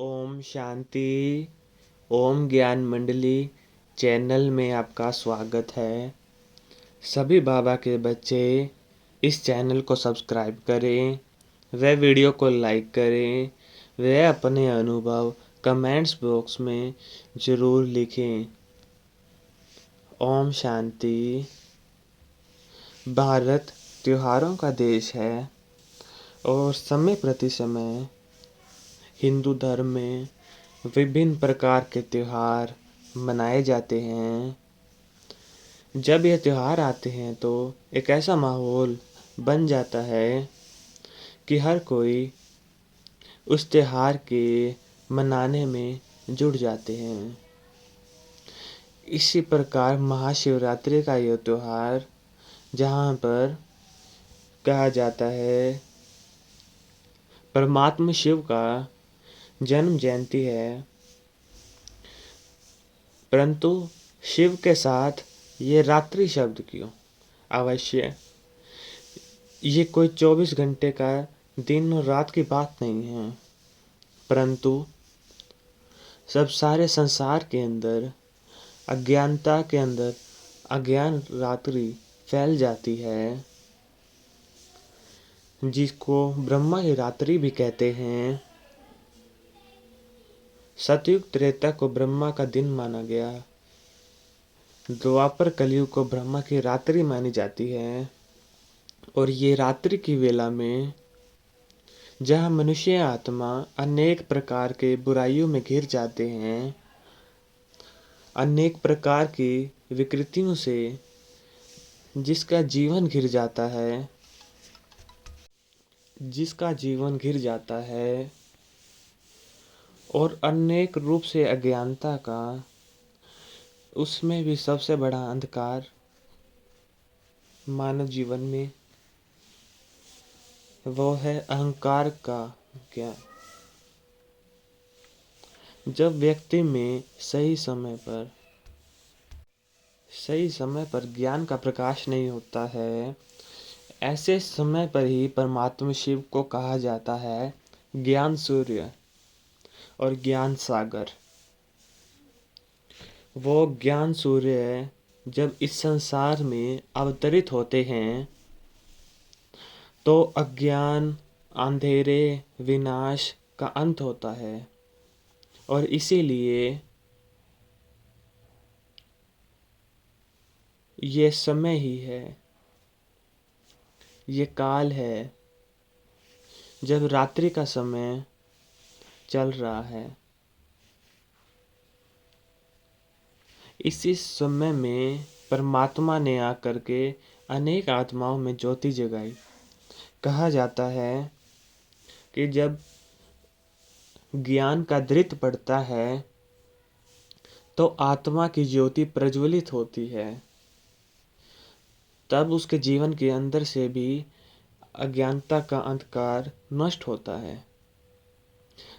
ओम शांति। ओम ज्ञान मंडली चैनल में आपका स्वागत है। सभी बाबा के बच्चे इस चैनल को सब्सक्राइब करें, व वीडियो को लाइक करें, व अपने अनुभव कमेंट्स बॉक्स में ज़रूर लिखें। ओम शांति। भारत त्योहारों का देश है और समय प्रति समय हिंदू धर्म में विभिन्न प्रकार के त्योहार मनाए जाते हैं। जब ये त्योहार आते हैं तो एक ऐसा माहौल बन जाता है कि हर कोई उस त्योहार के मनाने में जुट जाते हैं। इसी प्रकार महाशिवरात्रि का यह त्योहार, जहाँ पर कहा जाता है परमात्मा शिव का जन्म जयंती है, परंतु शिव के साथ ये रात्रि शब्द क्यों? अवश्य ये कोई 24 घंटे का दिन और रात की बात नहीं है, परंतु सब सारे संसार के अंदर अज्ञानता के अंदर अज्ञान रात्रि फैल जाती है, जिसको ब्रह्मा की रात्रि भी कहते हैं। सतयुग त्रेता को ब्रह्मा का दिन माना गया, द्वापर कलयुग को ब्रह्मा की रात्रि मानी जाती है। और ये रात्रि की वेला में जहाँ मनुष्य आत्मा अनेक प्रकार के बुराइयों में घिर जाते हैं, अनेक प्रकार की विकृतियों से जिसका जीवन घिर जाता है, और अनेक रूप से अज्ञानता का, उसमें भी सबसे बड़ा अंधकार मानव जीवन में वो है अहंकार का ज्ञान। जब व्यक्ति में सही समय पर ज्ञान का प्रकाश नहीं होता है, ऐसे समय पर ही परमात्मा शिव को कहा जाता है ज्ञान सूर्य और ज्ञान सागर। वो ज्ञान सूर्य जब इस संसार में अवतरित होते हैं तो अज्ञान, अंधेरे, विनाश का अंत होता है। और इसीलिए ये समय ही है, ये काल है जब रात्रि का समय चल रहा है। इसी समय में परमात्मा ने आकर के अनेक आत्माओं में ज्योति जगाई। कहा जाता है कि जब ज्ञान का दृत पड़ता है तो आत्मा की ज्योति प्रज्वलित होती है, तब उसके जीवन के अंदर से भी अज्ञानता का अंधकार नष्ट होता है।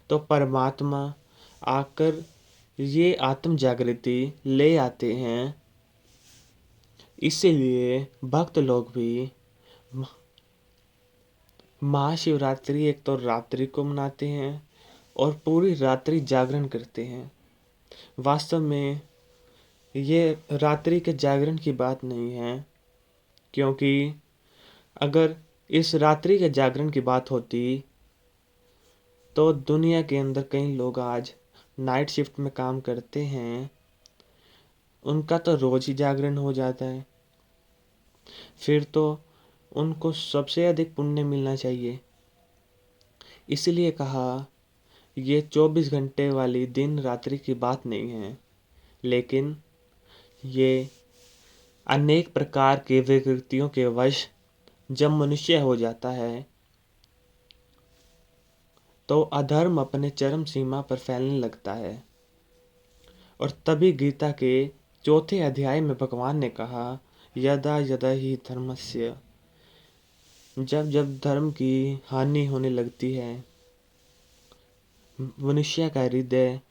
तो परमात्मा आकर ये आत्म जागृति ले आते हैं। इसीलिए भक्त लोग भी महाशिवरात्रि एक तो रात्रि को मनाते हैं और पूरी रात्रि जागरण करते हैं। वास्तव में ये रात्रि के जागरण की बात नहीं है, क्योंकि अगर इस रात्रि के जागरण की बात होती तो दुनिया के अंदर कई लोग आज नाइट शिफ्ट में काम करते हैं, उनका तो रोज ही जागरण हो जाता है। फिर तो उनको सबसे अधिक पुण्य मिलना चाहिए। इसलिए कहा ये 24 घंटे वाली दिन रात्रि की बात नहीं है, लेकिन ये अनेक प्रकार के विकृतियों के वश जब मनुष्य हो जाता है तो अधर्म अपने चरम सीमा पर फैलने लगता है। और तभी गीता के 4थे अध्याय में भगवान ने कहा यदा यदा ही धर्मस्य, जब जब धर्म की हानि होने लगती है, मनुष्य का हृदय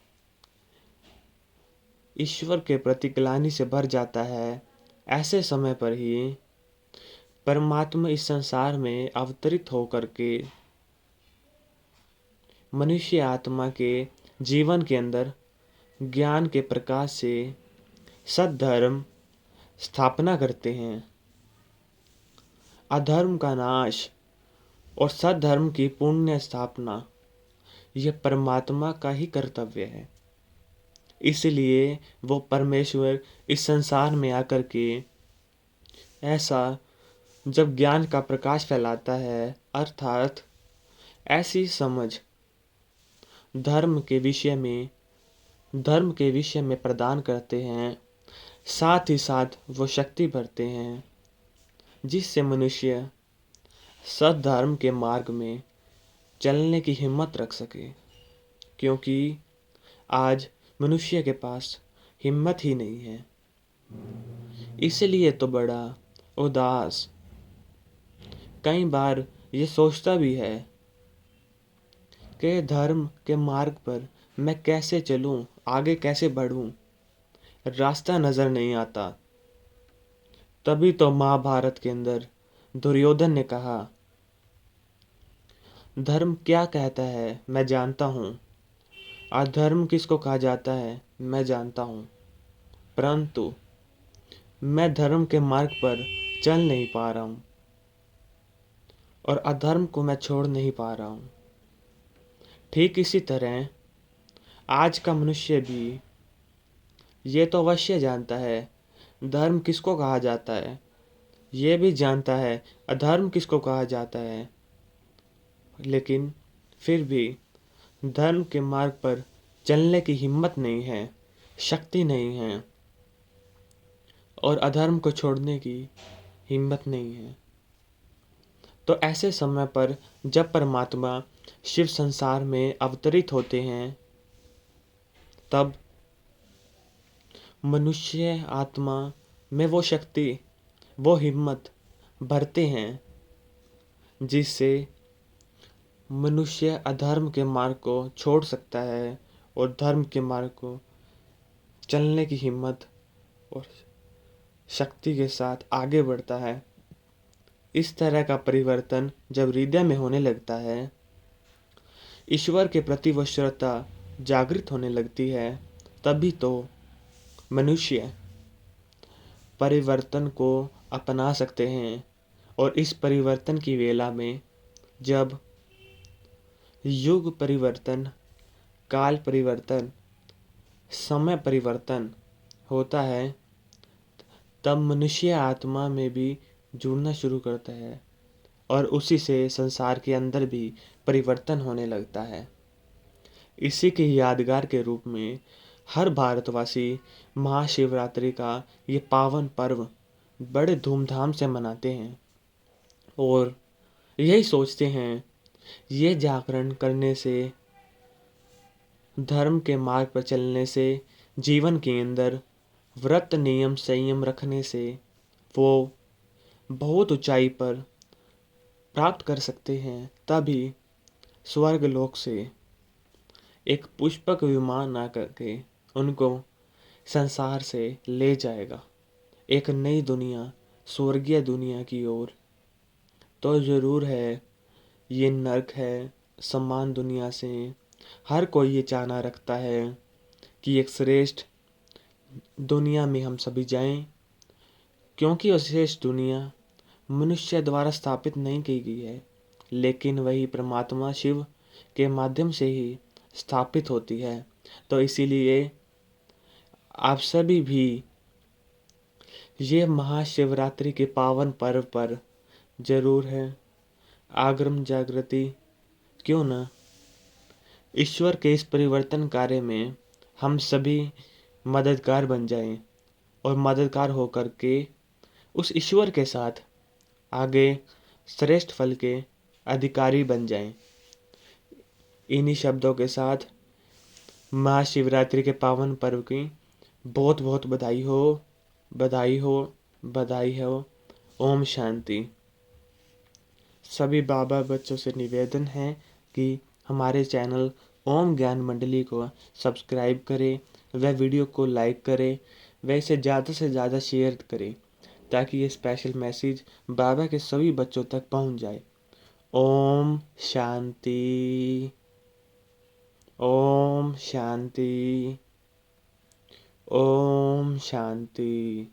ईश्वर के प्रति ग्लानि से भर जाता है, ऐसे समय पर ही परमात्मा इस संसार में अवतरित होकर के मनुष्य आत्मा के जीवन के अंदर ज्ञान के प्रकाश से सद्धर्म स्थापना करते हैं। अधर्म का नाश और सद्धर्म की पुण्य स्थापना यह परमात्मा का ही कर्तव्य है। इसलिए वो परमेश्वर इस संसार में आकर के ऐसा जब ज्ञान का प्रकाश फैलाता है, अर्थात ऐसी समझ धर्म के विषय में प्रदान करते हैं, साथ ही साथ वो शक्ति भरते हैं जिससे मनुष्य सद्धर्म के मार्ग में चलने की हिम्मत रख सके। क्योंकि आज मनुष्य के पास हिम्मत ही नहीं है, इसलिए तो बड़ा उदास, कई बार ये सोचता भी है कि धर्म के मार्ग पर मैं कैसे चलूं, आगे कैसे बढ़ूं, रास्ता नजर नहीं आता। तभी तो महाभारत के अंदर दुर्योधन ने कहा, धर्म क्या कहता है मैं जानता हूँ, अधर्म किसको कहा जाता है मैं जानता हूँ, परंतु मैं धर्म के मार्ग पर चल नहीं पा रहा हूँ और अधर्म को मैं छोड़ नहीं पा रहा हूँ। ठीक इसी तरह आज का मनुष्य भी ये तो अवश्य जानता है धर्म किसको कहा जाता है, ये भी जानता है अधर्म किसको कहा जाता है, लेकिन फिर भी धर्म के मार्ग पर चलने की हिम्मत नहीं है, शक्ति नहीं है और अधर्म को छोड़ने की हिम्मत नहीं है। तो ऐसे समय पर जब परमात्मा शिव संसार में अवतरित होते हैं, तब मनुष्य आत्मा में वो शक्ति, वो हिम्मत भरते हैं जिससे मनुष्य अधर्म के मार्ग को छोड़ सकता है और धर्म के मार्ग को चलने की हिम्मत और शक्ति के साथ आगे बढ़ता है। इस तरह का परिवर्तन जब हृदय में होने लगता है, ईश्वर के प्रति वो श्रद्धा जागृत होने लगती है, तभी तो मनुष्य परिवर्तन को अपना सकते हैं। और इस परिवर्तन की वेला में जब युग परिवर्तन, काल परिवर्तन, समय परिवर्तन होता है, तब मनुष्य आत्मा में भी जुड़ना शुरू करता है और उसी से संसार के अंदर भी परिवर्तन होने लगता है। इसी के यादगार के रूप में हर भारतवासी महाशिवरात्रि का ये पावन पर्व बड़े धूमधाम से मनाते हैं और यही सोचते हैं ये जागरण करने से, धर्म के मार्ग पर चलने से, जीवन के अंदर व्रत नियम संयम रखने से वो बहुत ऊंचाई पर प्राप्त कर सकते हैं। तभी स्वर्ग लोक से एक पुष्पक विमान आकर के उनको संसार से ले जाएगा, एक नई दुनिया, स्वर्गीय दुनिया की ओर। तो जरूर है ये नर्क है, समान दुनिया से हर कोई ये चाहना रखता है कि एक श्रेष्ठ दुनिया में हम सभी जाएं, क्योंकि वो श्रेष्ठ दुनिया मनुष्य द्वारा स्थापित नहीं की गई है, लेकिन वही परमात्मा शिव के माध्यम से ही स्थापित होती है। तो इसीलिए आप सभी भी ये महाशिवरात्रि के पावन पर्व पर जरूर है आग्रम जागृति क्यों न ईश्वर के इस परिवर्तन कार्य में हम सभी मददगार बन जाएं और मददगार होकर के उस ईश्वर के साथ आगे श्रेष्ठ फल के अधिकारी बन जाएं। इन्हीं शब्दों के साथ महाशिवरात्रि के पावन पर्व की बहुत बहुत बधाई हो, बधाई हो, बधाई हो। ओम शांति। सभी बाबा बच्चों से निवेदन है कि हमारे चैनल ओम ज्ञान मंडली को सब्सक्राइब करें, वह वीडियो को लाइक करें, वह इसे ज़्यादा से ज़्यादा शेयर करें ताकि ये स्पेशल मैसेज बाबा के सभी बच्चों तक पहुंच जाए। ओम शांति, ओम शांति। ओम शांति।